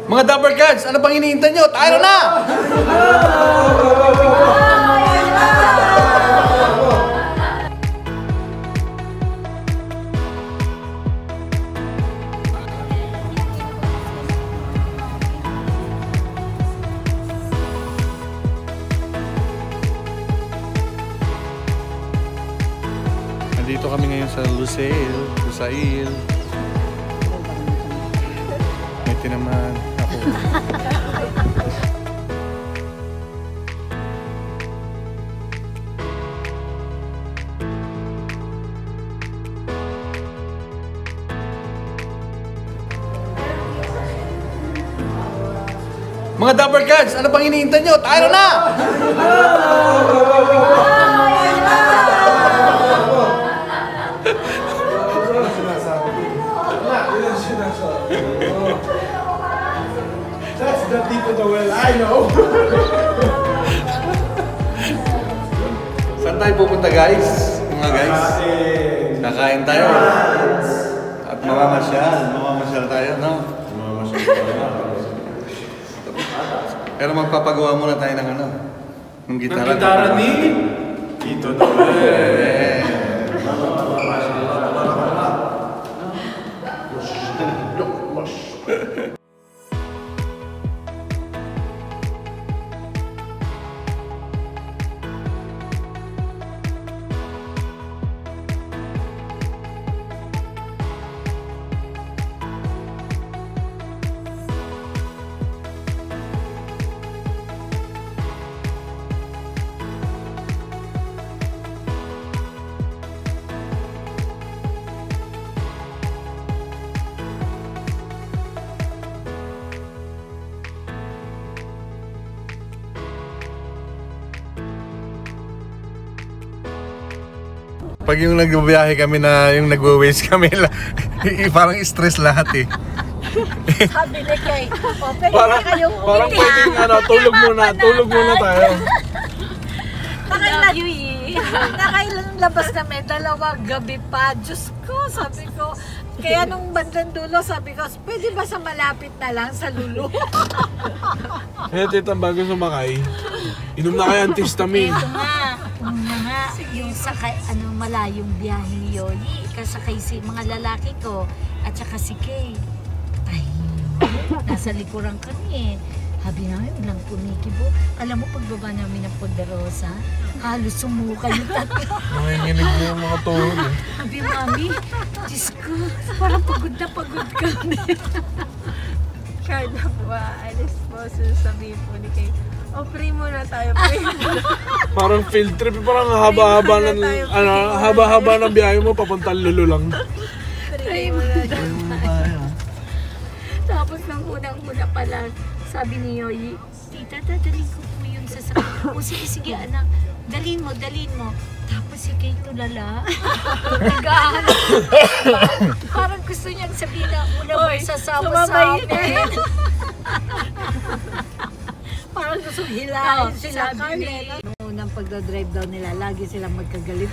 Mga Dapper Cats, ano pang iniintay nyo? Tayo na! Nandito kami ngayon sa Lusail. May tinaman ako. Mga Dapper Cats, ano pang iniintay nyo? Tayo na! That's the deep of the well, I know. Saan tayo pupunta guys? Mga guys? Kakain tayo. At mamamasyal tayo, no? Pero magpapagawa muna tayo ng ano? Ng gitara. Ng gitara ni Tito Noel. Pag yung nagbibiyahe kami na yung nagwa-waste kami, parang stress lahat eh. Sabi ni Kay, Parang pwedeng tulog muna tayo. Nakailabas kami, 2 gabi pa. Diyos ko, sabi ko. Kaya nung bandang dulo, sabi ko, pwede ba sa malapit na lang sa Lulu? Kaya tita, bago sumakay, inom na kayo antihistamine. Ito nga, yung sakay, malayong biyahe ni Yoli, kasakay si mga lalaki ko, at saka si Kay. Ay, nasa likuran kami eh. Habi namin, walang pumikibo. Alam mo, pagbaba namin ng Ponderosa, halos sumuka yung tatlo. Nanginginig na yung mga tuhod eh. Habi, mami, Diyos ko, parang pagod kami. Kada ba, alis po, sasabihin po ni Kay, pray muna tayo, pray muna. Parang field trip, parang haba-haba ng biyahe mo, papuntang Lulu lang. Pray muna tayo. Tapos nang unang-una pa lang, sabi ni Yoyi, tita, dadalhin ko po yung sasakyan. O sige, anak, dalhin mo. Tapos si Kay tulala. Nag-aahanap. Parang gusto niyang sabihin na unang magsasama sa amin. Parang gusto hilahin sila kami. Nung unang pagdadrive daw nila, lagi silang magkagalit.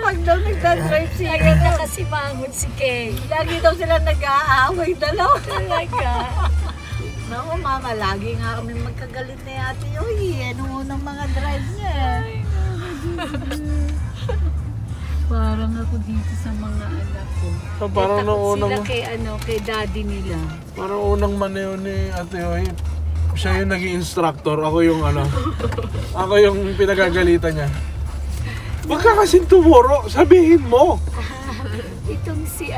Pag daw nagdadrive sila, Lagi nakasimangot si Kay. lagi daw sila nag-aaway dalawa. Talaga. Naku mama, lagi nga kami magkagalit na Ate Yoyi. Nung unang mga drive niya. Parang ako dito sa mga anak ko. So, parang Sila kay daddy nila. Parang unang maneho ni Ate Yoyi. Siya yung naging instructor, ako yung pinagagalitan niya. Huwag ka kasing tumuro, sabihin mo! Itong si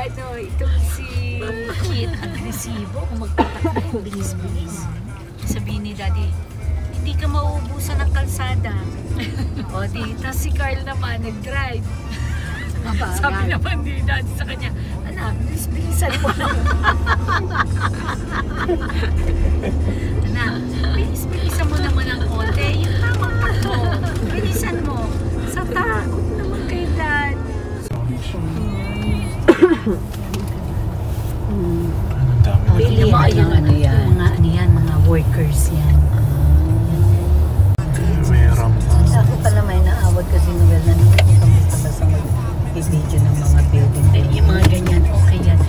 Kit, agresibo, kung magpatakbo, bilis-bilis. Sabihin ni daddy, hindi ka mauubusan ng kalsada. O di, tas si Carl naman nag-drive. Sabi naman ni daddy sa kanya, anak, bilis-bilisan mo. Anak, bilis-bilisan mo naman ang konti. Yung tamang takbo, bilisan mo. Sa takot naman kay dad. Bili mga workers yan. Ako pala may naawag kasi Noel na naman. Basta mag-video ng mga building. Yung mga ganyan, okay yan.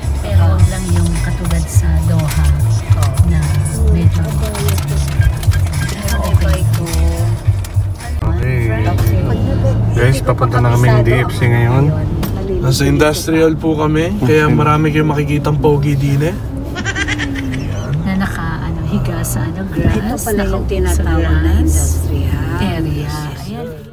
guys, papunta na kami ng DFC ngayon. Nasa industrial po kami, kaya marami kayong makikitang pogi din eh. Na higa sa grass. Ito pala yung tinatawag na industrial area. Ayan.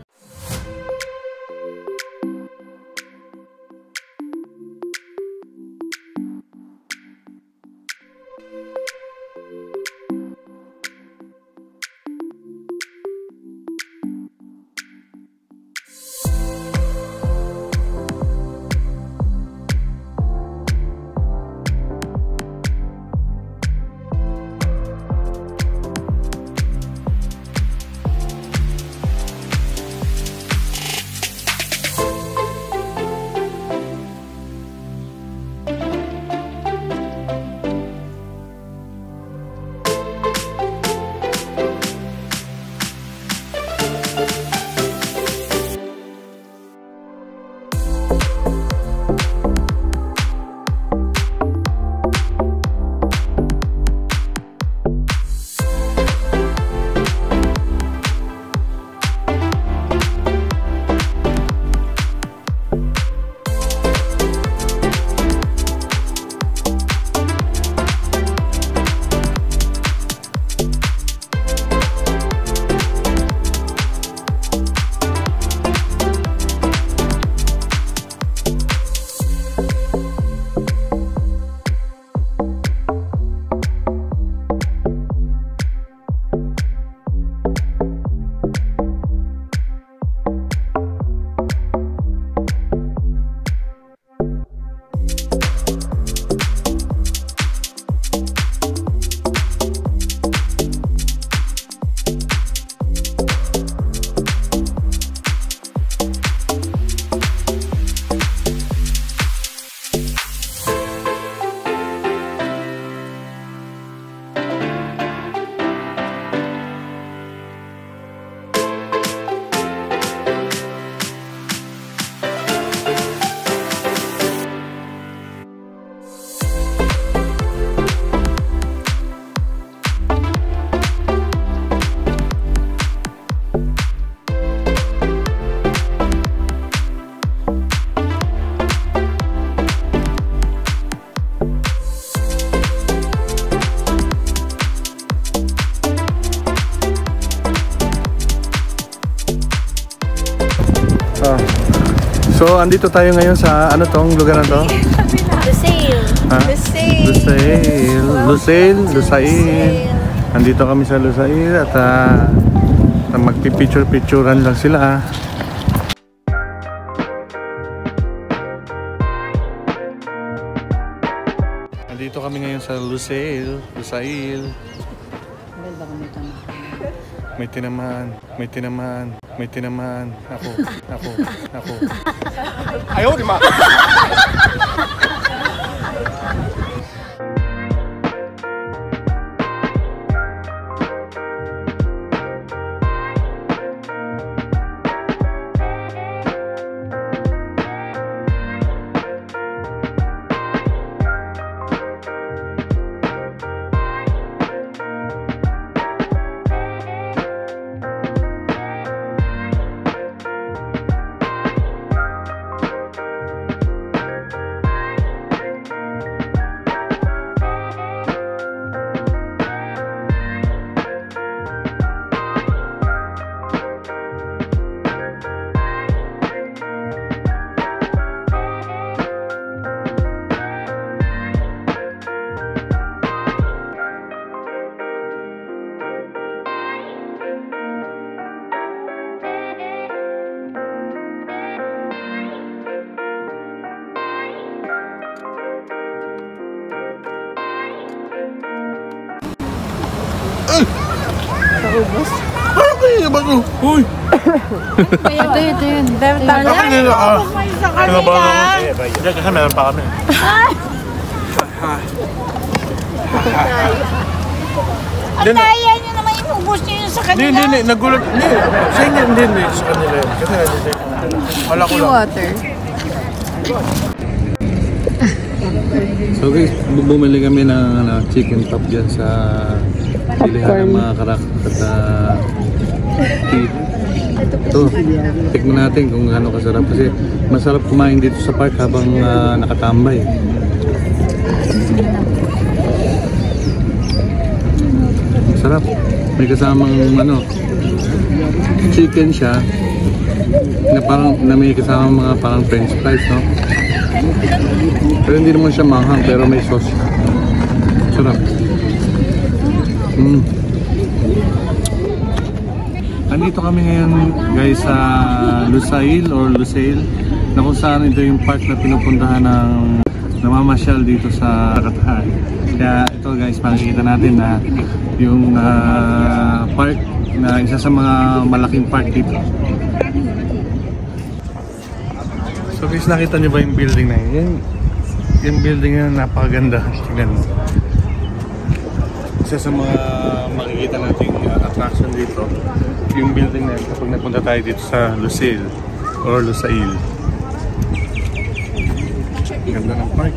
So, andito tayo ngayon sa ano tong lugar na to? Lusail. Ha? Lusail. Andito kami sa Lusail at magpipicture-picturean lang sila. Andito kami ngayon sa Lusail. May tinaman. Ako. Ayaw, di ma! Naubos? Ano kaya ba ito? Uy! Ito yun. Tama Bakit nila Sa kanila. Hindi, kasi meron pa kami. Ang daya nyo naman inubos nyo yun sa kanila. Hindi, nagulat. Hindi, sa inyo, hindi, sa kanila yun. Kasi wala ko lang. water. So guys, bumili kami ng chicken top dyan sa bilihan ng mga karak at Ito, tikman natin kung gaano kasarap kasi masarap kumain dito sa park habang nakatambay. Sarap. May kasamang chicken siya na parang may kasamang mga parang french fries, no? Pero hindi naman siya manghang pero may sauce. Sarap. Andito kami ngayon guys sa Lusail na kung saan ito yung park na pinupuntahan ng namamasyal dito sa Qatar. Kaya ito guys, makikita natin na yung park na isa sa mga malaking park dito. So guys, nakita niyo ba yung building na yun? Yung building na napakaganda. Tingnan mo. Isa sa mga makikita nating attraction dito, yung building na yun kapag napunta tayo dito sa Lusail or Lusail. Ganda ng park.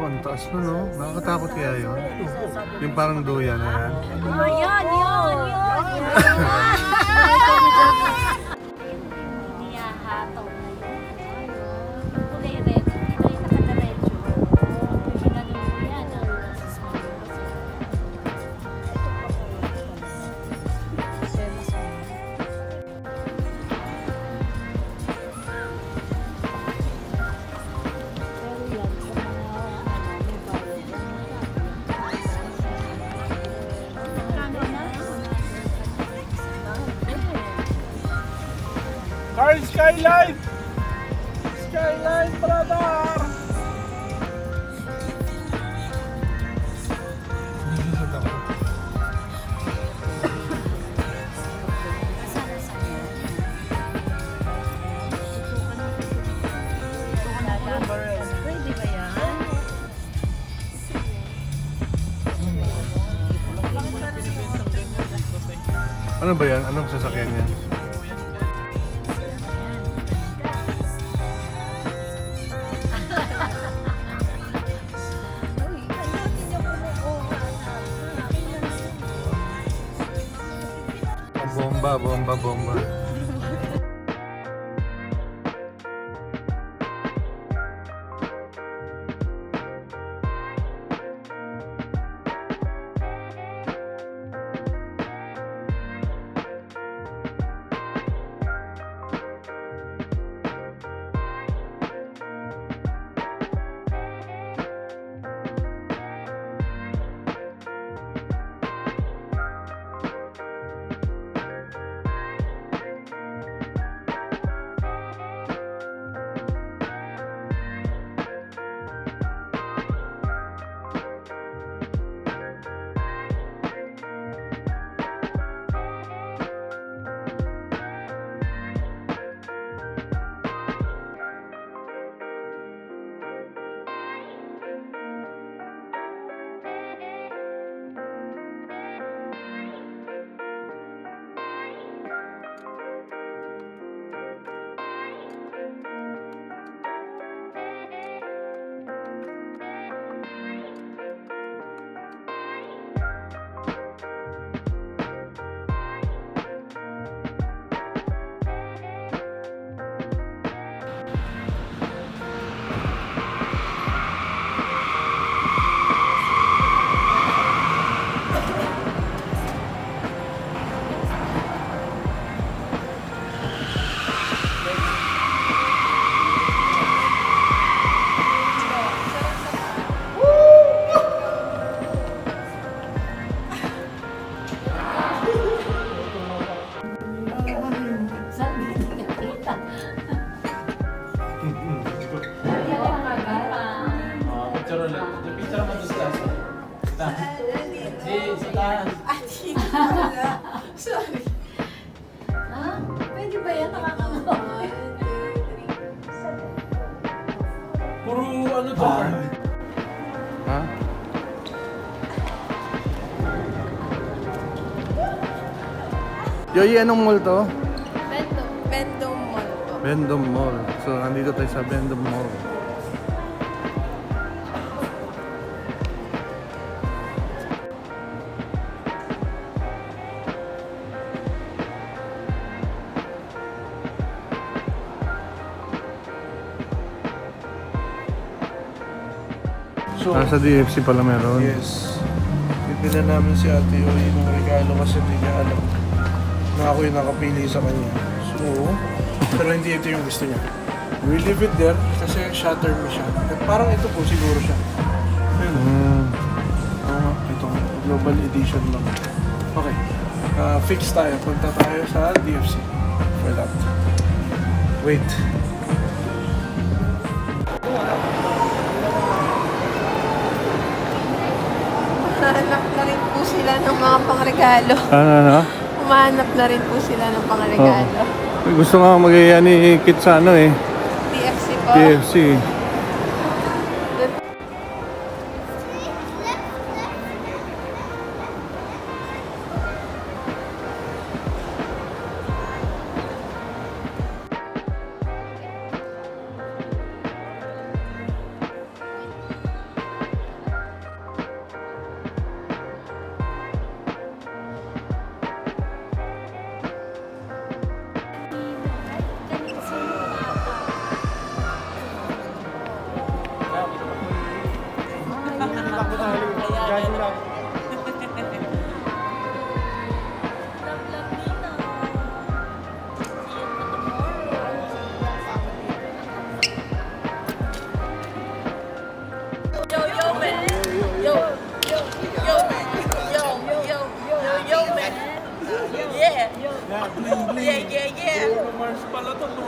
Ang taas na, no? Nakakatakot kaya yun? Yung parang duyan na yan. Yan. Niyahataw na yun. Kulay red. Ito yung nakadiretso. Ginano yan. Carl Skyline! Skyline, brother! Pwede ba yan? Ano ba yan? Anong sasakyan yan? Bomba. Yoyi, anong mall to? Vendom Mall po. Vendom Mall. So, nandito tayo sa Vendom Mall. So, Sa DFC pala meron. yes. Bibilan namin si Ate Yoyi ng regalo kasi hindi niya alam na ako yung nakapili sa kanya. So, pero hindi ito yung gusto niya. We leave it there kasi shatter me siya. At parang ito po siguro siya. Ayun. Ito, global edition lang. Okay. Fix tayo. Punta tayo sa DFC for that. Wait. Humahanap na rin po sila ng mga pangregalo. Ano? Humahanap na rin po sila ng pangregalo. Gusto nga mag-iya ni Kit sa ano eh. TFC po. TFC.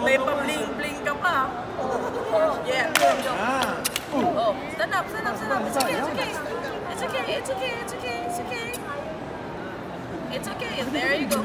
May pa-bling-bling ka pa. Yeah. Oh, stand up. It's okay. It's okay. There you go.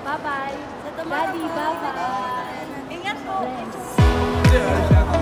Bye-bye. Daddy, bye-bye. Ingat po. Thanks.